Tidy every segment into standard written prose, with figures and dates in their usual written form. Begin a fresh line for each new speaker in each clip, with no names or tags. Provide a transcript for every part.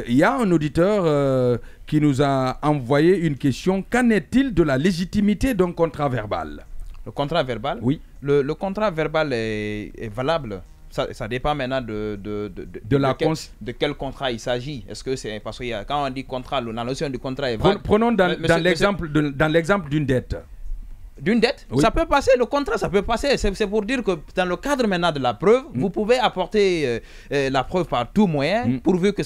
Il y a un auditeur qui nous a envoyé une question. Qu'en est-il de la légitimité d'un contrat verbal?
Le contrat verbal?
Oui.
Le contrat verbal est valable. Ça dépend maintenant de quel contrat il s'agit. Est-ce que c'est parce que quand on dit contrat, la notion du contrat est vague.
Prenons dans l'exemple d'une dette.
D'une dette, oui. Ça peut passer, le contrat, ça peut passer. C'est pour dire que dans le cadre maintenant de la preuve, vous pouvez apporter la preuve par tout moyen, pourvu que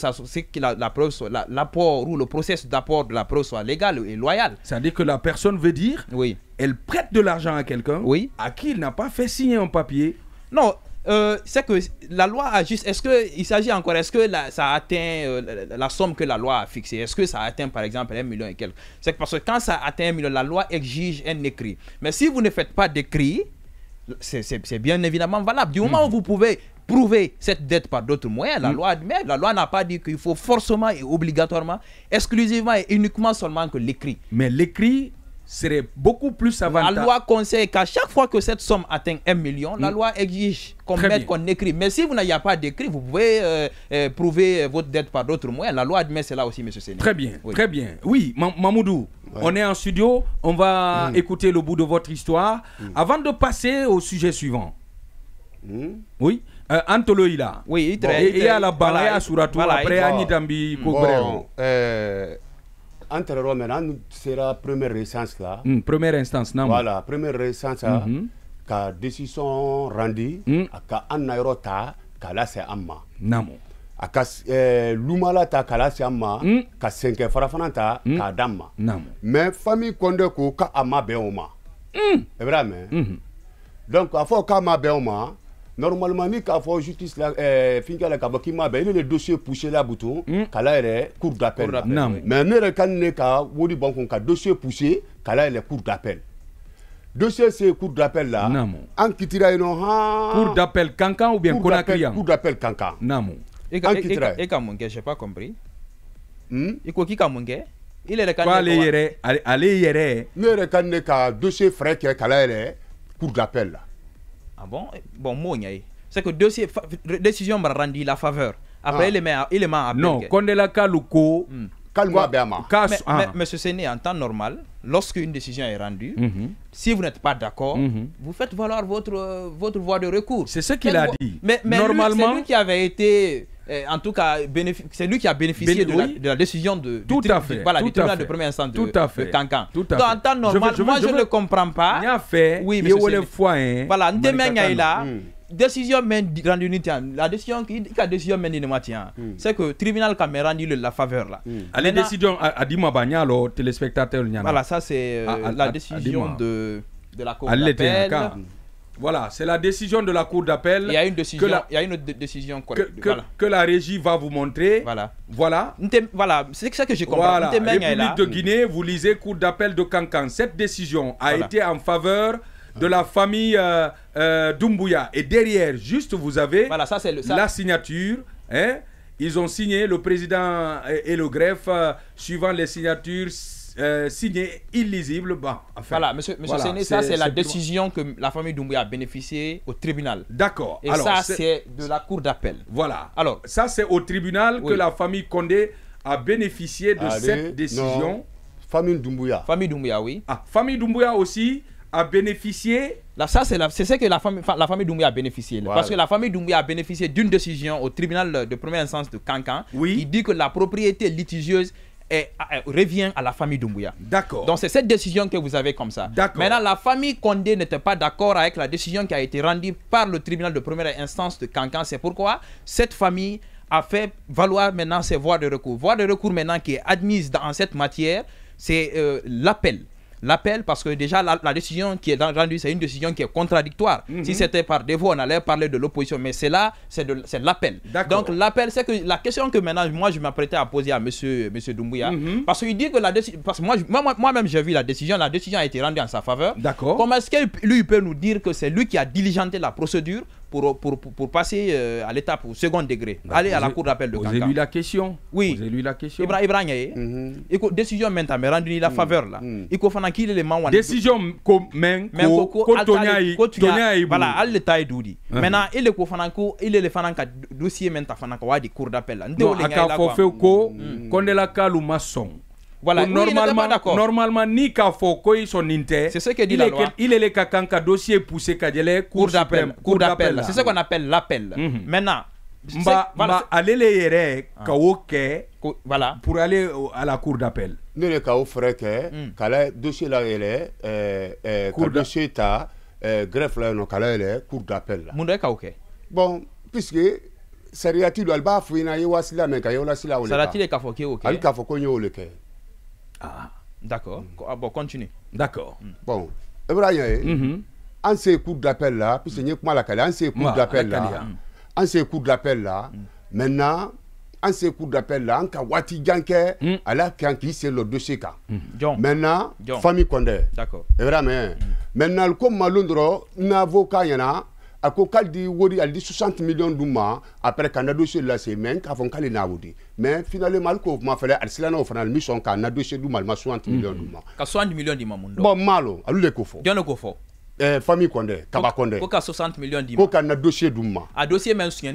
la preuve soit, l'apport ou le processus d'apport de la preuve soit légal et loyal.
C'est-à-dire que la personne veut dire,
oui.
Elle prête de l'argent à quelqu'un,
oui.
À qui il n'a pas fait signer un papier.
Non. C'est que la loi a juste, est-ce qu'il s'agit encore, est-ce que ça atteint la somme que la loi a fixée? Est-ce que ça atteint par exemple 1 million et quelques? C'est parce que quand ça atteint 1 million, la loi exige un écrit. Mais si vous ne faites pas d'écrit, c'est bien évidemment valable. Du moment où vous pouvez prouver cette dette par d'autres moyens, la loi admet, la loi n'a pas dit qu'il faut forcément et obligatoirement, exclusivement et uniquement seulement que l'écrit.
Mais l'écrit serait beaucoup plus avantageux.
La loi conseille qu'à chaque fois que cette somme atteint 1 million, la loi exige qu'on écrit. Mais si vous n'avez pas d'écrit, vous pouvez prouver votre dette par d'autres moyens. La loi admet cela aussi, M. Séné.
Très bien,
oui.
Très bien. Oui, Mamoudou, on est en studio, on va écouter le bout de votre histoire. Avant de passer au sujet suivant. Oui, Antolo Ila.
Oui,
il y a la balaya Suratou, après Anitambi
Bon, entre maintenant, c'est la première instance là.
Première instance, non.
Voilà, première instance là. Ka décision rendue, ka anayrota, ka la c'est amma.
Namo.
Aka lumala ta kala c'est amma, ka senke farafananta, ka damma.
Namo.
Mais famille konde ko ka amma beoma. C'est vrai mais. Donc à fois ka amma beoma. Normalement, ni k'a fɔ justice la finka la k'a fɔ k'i ma bɛn, il est le dossier poussé là bouton, kala yɛrɛ cour d'appel. Mais ne yɛrɛ ka ne ka wodi ban kun ka dossier poussé, kala yɛrɛ cour d'appel. Dossier c'est cour d'appel là. An kitira ino ha.
Cour d'appel Kankan ou bien Conakry?
Cour d'appel Kankan.
Namo.
Et quand mon gars, j'ai pas compris. Et quoi qui quand mon gars? Il est le candidat.
Allez yere.
Ne yɛrɛ ka ne ka dossier frais kɛ kala yɛrɛ cour d'appel là.
Ah bon? Bon, moi, c'est que décision m'a rendu la faveur. Après, il est m'a appelé.
Non, quand elle a caluco,
mais monsieur Séné, en temps normal, lorsqu'une décision est rendue, si vous n'êtes pas d'accord, vous faites valoir votre voie de recours.
C'est ce qu'il a dit.
Mais normalement, c'est lui qui avait été, en tout cas, c'est lui qui a bénéficié de la décision du tribunal de première instance de Kankan. Donc, en temps normal, moi, je ne le comprends pas.
Oui, mais
voilà, décision rendue, la décision c'est que le tribunal qui a rendu la faveur là.
La décision a dit le téléspectateur.
Voilà, ça c'est la décision de la cour d'appel.
Voilà, c'est la décision de la cour d'appel.
Il y a une décision,
que la régie va vous montrer.
Voilà, c'est ça que j'ai compris.
Voilà, République de Guinée, vous lisez cour d'appel de Kankan. Cette décision a été en faveur de la famille Doumbouya. Et derrière, juste vous avez la signature. Ils ont signé, le président et le greffe, suivant les signatures signées illisibles.
Voilà, monsieur Séné, ça c'est la décision que la famille Doumbouya a bénéficié au tribunal.
D'accord.
Et alors, ça c'est de la cour d'appel.
Voilà. Alors, ça c'est au tribunal que la famille Condé a bénéficié de cette décision.
Non. Famille Doumbouya.
Famille Doumbouya, oui.
Famille Doumbouya aussi a bénéficié.
Là, ça c'est ce que la famille Doumbouya a bénéficié. Voilà. Parce que la famille Doumbouya a bénéficié d'une décision au tribunal de première instance de Kankan qui dit que la propriété litigieuse revient à la famille Doumbouya.
D'accord.
Donc c'est cette décision que vous avez comme ça. Maintenant, la famille Condé n'était pas d'accord avec la décision qui a été rendue par le tribunal de première instance de Kankan. C'est pourquoi cette famille a fait valoir maintenant ses voies de recours. Voie de recours maintenant qui est admise dans cette matière, c'est l'appel. L'appel, parce que déjà la décision qui est rendue, c'est une décision qui est contradictoire. Si c'était par défaut, on allait parler de l'opposition, mais c'est là, c'est l'appel. Donc l'appel, c'est que la question que maintenant moi je m'apprêtais à poser à monsieur Doumbouya, parce qu'il dit que la décision, parce que moi-même j'ai vu la décision a été rendue en sa faveur.
D'accord.
Comment est-ce que lui peut nous dire que c'est lui qui a diligenté la procédure pour passer à l'étape au second degré. Aller à la cour d'appel de Kankan.
Posez-lui la question.
Oui.
Posez-lui la question.
Ibrahim, décision maintenant, mais rendu la faveur là. Il faut faire qu'il les mains.
Décision même
voilà, al le taille doudi. Maintenant, il est il est le fanang dossier maintenant fanang wadi cour d'appel.
Non, aka faut faire ko konde la kalu maçon.
Voilà,
normalement ni ka fo ko ils sont inte.
C'est ce que dit la loi.
Il est le Kankan dossier poussé kadjele cour d'appel.
C'est ce qu'on appelle l'appel. Maintenant,
aller yere kawoke
voilà
pour aller à la cour d'appel.
Ne le kawo frère que kala dossier là ele cour dossier ta greffe là no kala ele cour d'appel là.
Munda kawoke.
Bon, puisque Sariati do alba fouina yewasila men ka yewasila ole.
Sarati le kafoke OK.
Ali kafoko nyo ole ke.
Ah, d'accord. Bon, continue.
D'accord.
Bon, Ibrahim, en ces cours d'appel là, puisque n'y a pas la calée, en ces cours d'appel là, en ces cours d'appel là, maintenant, en ces cours d'appel là, en cas wati ganke, à la qui c'est le dossier ka. Maintenant, famille Condé.
D'accord.
Ibrahim, maintenant, comme Malundro, n'avocat yana. A ko kaldi wori aldi 60 millions d'ouma après quand dossier là c'est men ka fon kali na wodi mais finalement ko ma fele alsilana o fanal mission ka na dossier d'ouma ma 60 millions d'ouma
ka 60 millions d'ima mundo
bon malo alu le ko fo
jono ko fo
famille Condé Kaba Condé
ko ka 60 millions d'ima
ko ka na dossier d'ouma
a dossier men sien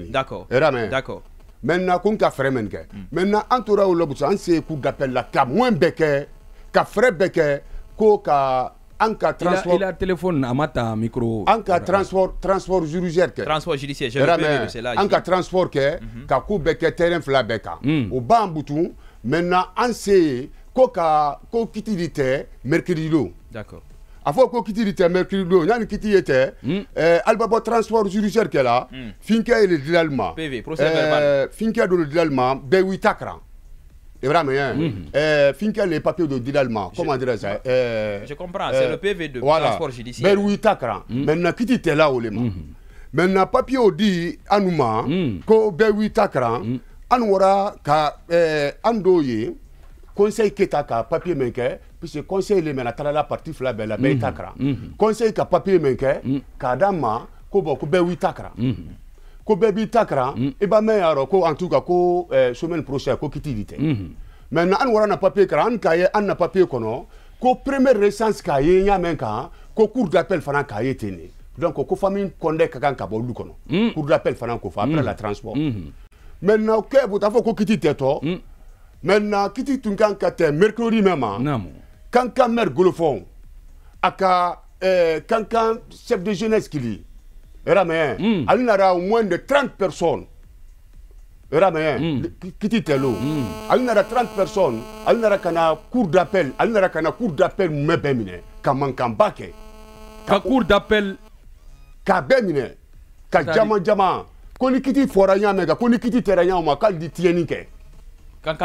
d'accord d'accord
maintenant qu'on ka frère men ke maintenant entoura o lobuso an c'est coup d'appel là ka moins beke ka frère beke ko ka Anka transport.
Il a téléphone à mata micro.
Anka transport judiciaire que.
Transport judiciaire. Je
le Anka transport que ka kubeke terrain flabeka. Au bambutu maintenant on sait ko kitidite mercredi lo.
D'accord.
Afo ko kitidite mercredi lo yani kitiyete albabo transport judiciaire que là finka il est l'allemand.
PV procès verbal.
Finka de l'allemand be 8 akran. C'est vraiment finka les papiers de Didalma, comment dire ça
je comprends, c'est le PV de transport judiciaire.
Ben 8 akran. Maintenant qui était là au lema. Maintenant papier au dit anuma ko be 8 akran anwara ka andoye conseil keta ka papier menke puisque conseil le mena tala la partie fla be la be 8 akran. Conseil ka papier menke ka dama ko bo ko be 8 akran. Ko bebi takra e ba me yaro ko en tout cas ko semaine prochaine ko kitidite maintenant an wara na papier kra an kaye an na papier kono ko première recense kaye nya men kan ko cour d'appel fana kaye tene donc ko famille Condé ka kan ka bo lu kono cour d'appel fana ko fa après la transport maintenant ke bu ta fo ko kitite to maintenant kiti tun kan ka te mercredi même kan ka mer golofon aka kan chef de jeunesse kili Eraméen, il y a au moins de 30 personnes. Eraméen, qui dit l'eau. Il y a 30 personnes. Il y a cour d'appel. Il y a cour d'appel, mais bémine. Kaman Kambake.
Cour d'appel.
Kabemine. Kajama. Koni kiti foranya mega. Koni kiti teranya oma. Kal di tienike.
Quand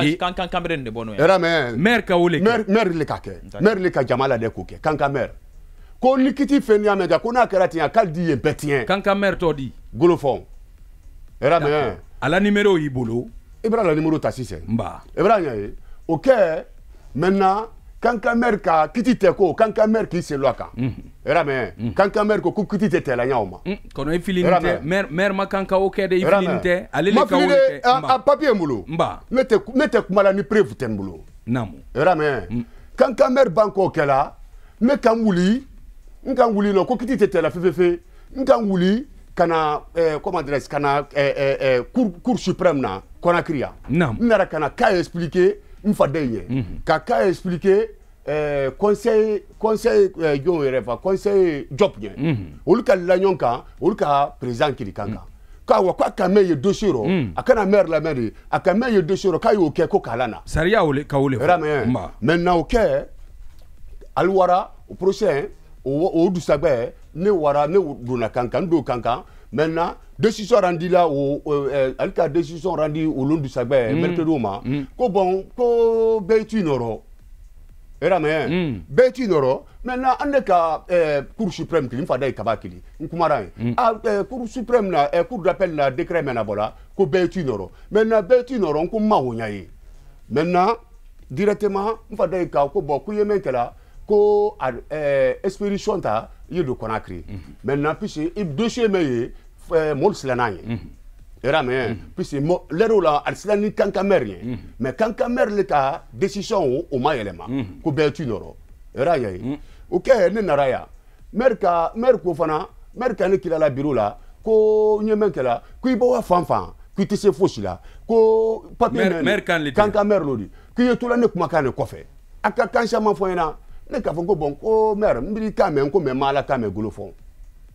Cameroun de Bono.
Eraméen.
Mère Kaoulé.
Mère le kake. Mère le kajamala de kouke. Kanka mère. Ko nikiti fenya mega ko na karati ya kaldi e betien
Kanka mer todi
golofon era me
ala numéro ibolo
ibra la numéro ta sise
mba
ibra nya OK maintenant Kanka mer ka kitite ko Kanka mer ki se loka era me Kanka mer ko kitite tela nyaoma
kono e filinte mer makanka OK de filinte ale le ka
wole a papier mulo
mba
mete kumala ni preuve tembulo
namu
era me Kanka mer banko kela me kamuli nkan wuli no ko kiti tete la fefe nkan wuli kana comment dire kana cour suprême na Conakry nara kana ka expliquer mfa denye ka expliquer conseil yo reva conseil job nye oluka la nyonka oluka président kili kanka ka wa kwa kameye dossier ro akana maire la maire akameye dossier ro kayo ke ko kalana
saria ole ka ole
maintenant OK alwara au prochain au du sabé ne wara ne dona kankan do kankan maintenant décision rendue là au alka décision rendue au long du sabé mercredi ma ko bon ko betu noro era me betu noro maintenant ande ka cour suprême qui fa dai kabakili nkumara cour suprême na cour d'appel na décret mena bola ko betu noro maintenant betu noro nkum ma wonya yi maintenant directement fa dai ka ko bon ku yemen kala ko expédition ta ye do Conakry maintenant puis dossier mais mol silana ye era mais puis lero la al silani kankamer ye mais kankamer le ka décision o mayelema ko betu noro era ye OK ne naraya mer ko fana mer ka ne kilala bureau la ko nyemen kala ko ibo wa fanfan ko tise fosi la ko papier kankamer lodi ko yetula ne kuma kan ko fe aka kancha man fo ina ne ka fo ko bon ko mer mbiri ka men ko me mala ka me golofon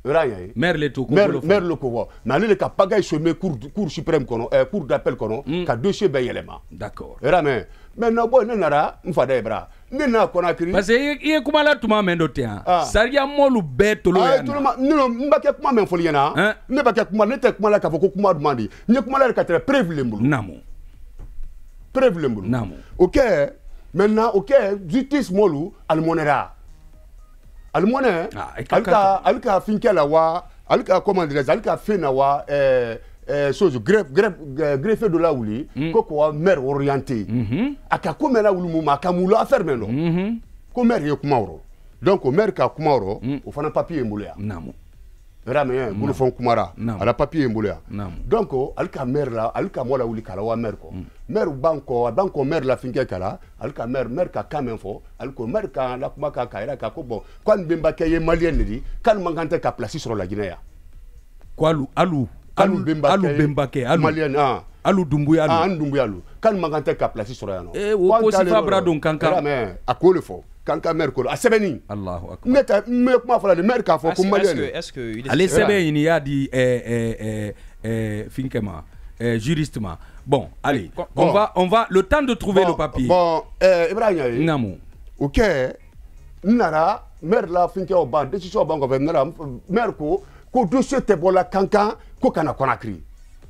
Maire le to ko
maire le ko na le ka pagay sommet cour suprême kono cour d'appel kono ka dossier be yelema
d'accord
era mais maintenant bon ne nara mfada ebra ne na Conakry
parce que il kuma la tuma men do tian saria molu be tolo ya
no mbake kuma men foli yana ne bake kuma ne te kuma la ka fo ko kuma demandi ne kuma la ka tre prévulembulu
namo
OK maintenant OK justice molu almonera almone alka finkela wa alka comment dire alka fena wa chose greffe de la wuli ko maire orienté aka ko mena wulu mu makamulu affaire meno ko maire ye kumawro donc maire ka kumawro o fana papier mbulya
namo
rame bulu fon kumara ala papier mbulya donc alka maire la alka mola wuli kala wa maire ko maire banko maire la finke kala alka maire ka kamen fo alko maire ka la kuma ka kaira ka ko bon quand bemba ke ye malien ni kan mangante ka place sur la Guinée
ko alu bemba ke
malien
alu dumbuya
alu kan mangante ka place sur ya no
ko si fabra don kanka
rame akole fo kanka maire ko asebeni
Allahu akbar
neta me kuma fala de maire ka fo ko malien
est-ce que
allez sebeni ni ya di finkema juristement. Bon, allez, on va le temps de trouver le papier.
Bon, Ibrahim,
Namou.
OK, nara maire la finke o ban décision ban ko nara maire ko dossier te bola kankan ko kana Conakry.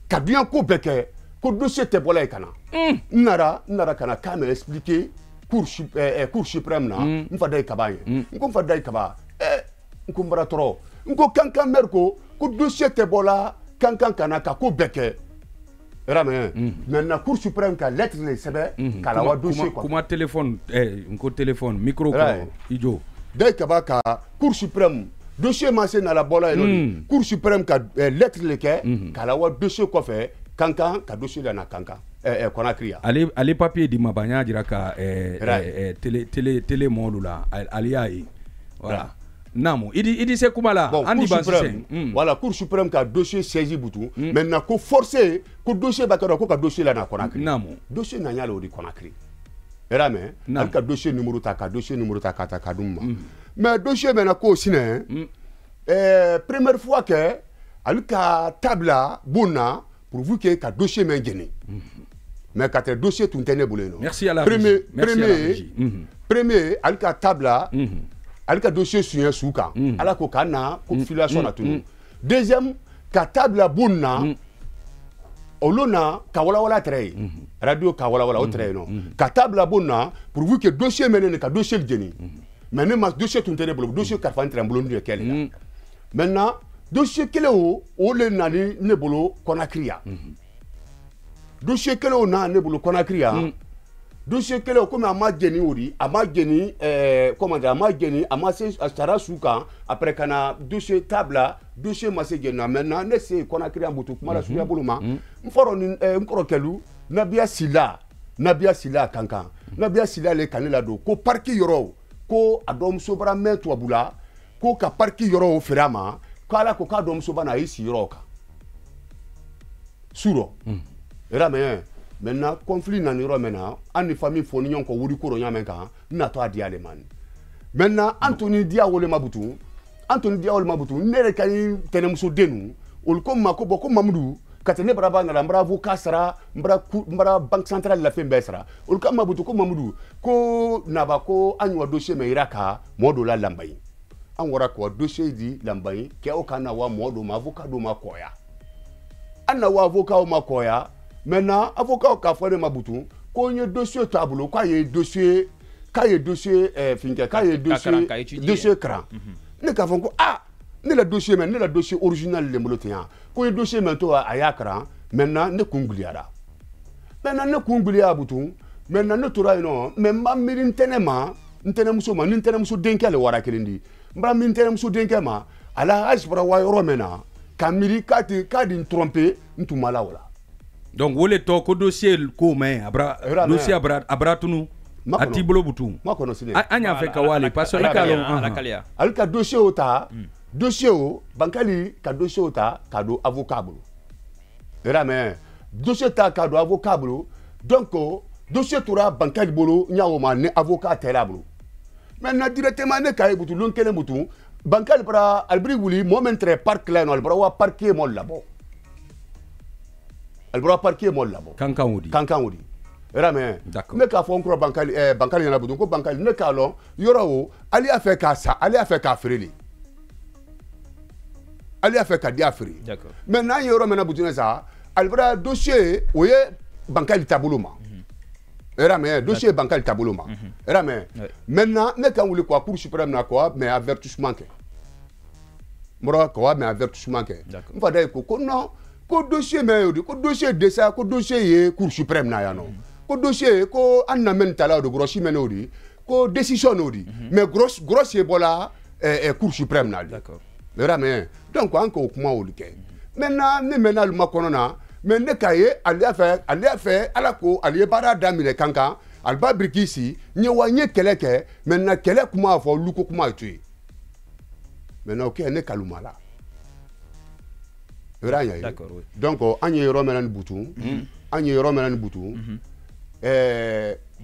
Ka bien ko beke ko dossier te bola kana. Nara kana ka me expliquer cour suprême na mfadai kabaye. Nko mfadai kaba nko mbara toro. Nko kankan maire ko dossier te bola kankan kana ka ko beke. Maintenant, Cour suprême qui a lettre les sebe, qui a la dossier quoi.
Comment téléphone, téléphone, micro, idiot.
Dès que la Cour suprême, dossier massé dans la bola, Cour suprême qui a lettre les quais, qui a la dossier quoi fait, kankan, qui a dossier dans la kankan, qu'on a crié.
Allez papier di mabanya diraka télé molula, aliaï, voilà. Namo, il dit c'est comment là?
Bon, voilà, Cour suprême qui a dossier saisi boutou. Maintenant, qu'on forcer, qu'on dossier bakara, qu'on dossier là na Conakry.
Namo.
Dossier n'a rien au Conakry. Erame, il a dossier numéro ta, dossier numéro ta kaduma. Mais dossier maintenant qu'on signe, première fois que il a tabla bona pour vous que ka dossier men gagné. Mais quand le dossier tout tenait boulé.
Merci à la
premier, il a tabla. Alka dossier sur un souka ala ko kana configuration na tunu deuxième ka table bunna olona ka wala tray radio ka wala o tray no ka table bunna pour vous que dossier menen ka dossier jeni mais ma dossier tout tene dossier ka fan tremblo de quel maintenant dossier kele o le nani ne bolo Conakry dossier kele o na ne bolo Conakry dossier kele comme ama geni ori ama geni comment dire ama geni ama se astara souka après kana dossier tabla dossier ma se geni maintenant ne se Conakry ambutu kuma la suya boluma mforo ni mkoro kelu nabia sila kankan nabia sila le kanela do ko parki yoro ko adom sobra meto abula ko ka parki yoro firama kala ko ka adom sobana isi yoro ka suro era mais maintenant conflit nan yoro maintenant ani famille foni nyon ko wuri kuro nyamen kan na to adi aleman maintenant Anthony Diawole mabutu nere kay tenemso denu ol ko mako boko mamdu katene braba na mbra vu kasra mbra banque centrale la fembesra ol ko mabutu ko mamdu ko nabako anwa dossier me iraka modo la lambayi an wara ko dossier di lambayi ke o kana wa modo ma avocat do makoya anna wa avocat o makoya. Maintenant, avocat au café de Mabutu, quand il y a dossier tableau, quand il y a dossier finke, quand il y a dossier cran. Ne qu'avons ne le dossier mais ne le dossier original les molotiens. Quand il y a dossier maintenant à Yakran, maintenant ne kungliara. Maintenant ne kunglia Butu, maintenant ne toura non, mais ma mirin tenema, ntɛnɛmuso ma ni ntɛnɛmuso denkɛ le wara kelen di n bara min ntɛnɛmuso denkɛ ma ala hali bɔra wa yɔrɔ min na ka miiri k'a di n tromper n tun ma la o la.
donc wole tɔ ko dossier ko mɛn dossier abra tunu a t'i bolo butu.
ma kɔnɔ sini.
an y'a fɛ ka wale parce que i ka lɔn
ale ka dossier o ta dossier o Bankali ka dossier o ta k'a don avocat bolo i y'a mɛn dossier ta k'a don avocat bolo donc dossier tora Bankali bolo n y'a o ma ni avocat tɛra a bolo maintenant directement ne ka ye butu lon kelen butu Bankali bara albiri wuli mɔgɔ min tɛrɛ parc la yen nɔ ale bara wa parquet mɔ labɔ ale bara parquet mɔ labɔ.
kankan o di.
kankan o di. Era mais ne k'a fɔ n kɔrɔ Bankali Bankali ɲɛna butu ko Bankali ne k'a lɔn yɔrɔ o ale y'a fɛ k'a sa ale y'a fɛ k'a feere de ale y'a fɛ ka di a feere mais n'an ye yɔrɔ min na butu ne sa ale bara dossier o ye Bankali taabolo ma era mais dossier Bankali taabolo ma era mais maintenant ne kan wuli quoi Cour suprême na quoi mais avertissement kɛ mɔrɔ quoi mais avertissement kɛ n fa da ye ko non ko dossier mais yodi ko dossier de ça ko dossier ye Cour suprême na ya no ko dossier ko an na men tala de grosse men odi ko décision odi mais grosse ye bola Cour suprême na d'accord era mais donc an ko kuma odi ke maintenant ne menal makonona mais ne kaye ali a fait ala ko ali bara damile kankan alba brikisi nye wanye kɛlɛ kɛ maintenant kɛlɛ kuma fɔ luko kuma tu maintenant OK ne kalumala d'accord oui. Donc an ye yɔrɔ mɛna ni butu an ye yɔrɔ mɛna ni butu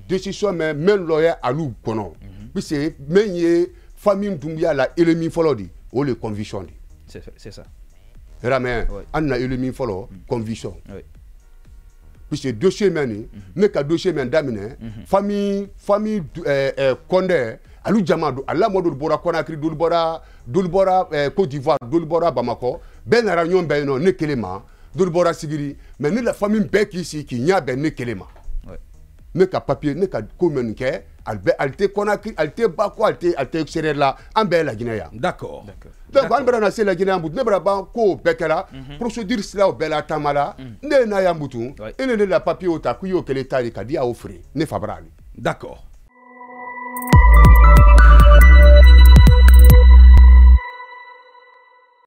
décision men lawyer alu kɔnɔ puisque men ye famille Doumbouya la élément fɔlɔ di o le conviction di
c'est ça
era mais an na élément fɔlɔ conviction puisque dossier men ne ka dossier men daminɛ famille Condé alu jama do ala mo do bora Conakry do bora Côte d'Ivoire do bora Bamako ben nara ɲɔgɔn bɛɛ yen nɔ ne kelen ma do bora Sigiri mais ne la famille bɛɛ k'i sigi k'i ɲɛ bɛn ne kelen ma ne ka papier ne ka ko minnu kɛ ale tɛ Conakry ale tɛ Bako ale tɛ Sérère la an bɛɛ ye Laginɛ yan
d'accord
donc an bɛna na se Laginɛ yan butu ne bɛna ban ko bɛɛ kɛra procédure sira o bɛɛ la taama la ne ye n'a yan butu e ne la papier o ta k'i y'o kelen ta de ka di y'o feere ne fa bara ale
d'accord